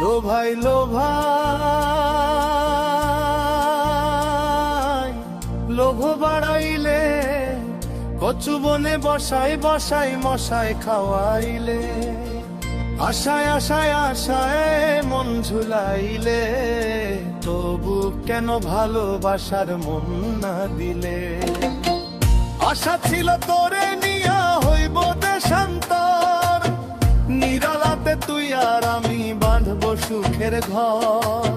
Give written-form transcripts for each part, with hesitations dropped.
লোভাই লোভাই লোভ বাড়াইলে, কচু বনে বসাই বসাই মশাই খাওয়াইলে, আশায় আশায় আশায় মন ঝুলাইলে, তবু কেন ভালোবাসার মন না দিলে। আশা ছিল তোরে নিয়া হইব দেশান্তর, নিরালাতে তুই আর আমি বাঁধব সুখের ঘর।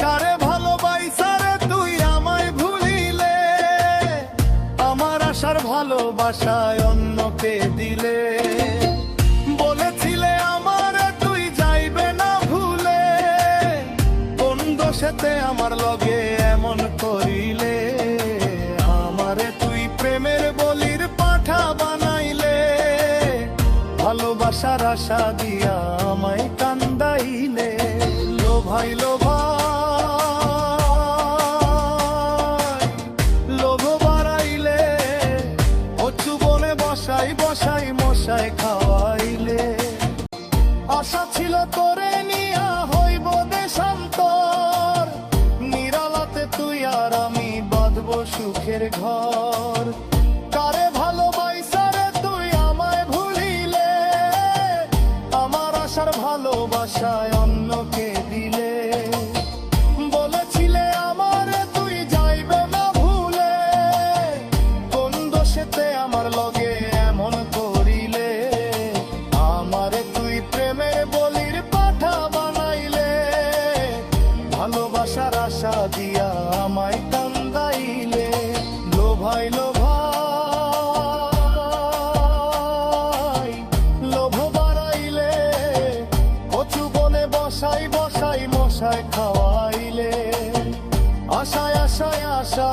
কারে ভালোবাইসারে তুই আমায় ভুলিলে, আমার আশার ভালোবাসায় অন্যকে দিলে। বলেছিলে আমার তুই যাইবে না ভুলে, কোন দোষেতে আমার লগে এমন করিলে। আমারে তুই প্রেমের বলির পাঠা বানাইলে, ভালোবাসার আশা দিয়া আমায় কান্দাইলে। লোভাই লোভাই লোভ বাড়াইলে, কচু বনে বসাই বসাই মশাই খাওয়াইলে। আশা ছিল তোরে নিয়া হইব দেশান্তর, নিরালাতে তুই আর আমি বাঁধব সুখের ঘর। কারে ভালোবাইসারে তুই আমায় ভুলিলে, আমার আশার ভালোবাসায় অন্যকে দিলে। বলেছিলে আমার তুই যাইবে না ভুলে, কোন দোষেতে আমার লগে এমন করিলে। আমারে তুই প্রেমের বলির পাঠা বানাইলে, ভালোবাসার আশা দিয়া আমায় কান্দাইলে। লোভাই লোভাই লোভ বাড়াইলে, কচু বনে বসাই বসাই মশাই খাওয়াইলে, আশায় আশায় আশা